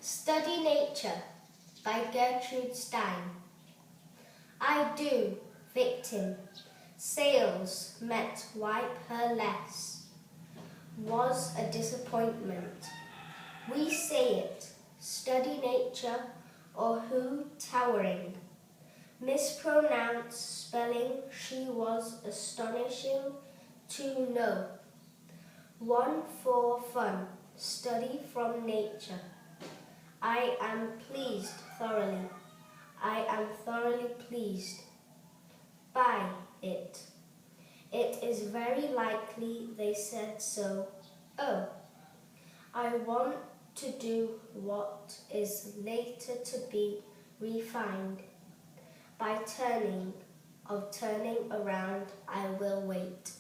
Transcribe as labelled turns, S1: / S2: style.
S1: Study Nature by Gertrude Stein. I do, victim, sails met wipe her less, was a disappointment. We say it, study nature, or who towering, mispronounce spelling she was astonishing to know. One for fun, study from nature. I am pleased thoroughly. I am thoroughly pleased by it. It is very likely they said so. Oh, I want to do what is later to be refined. By turning around, I will wait.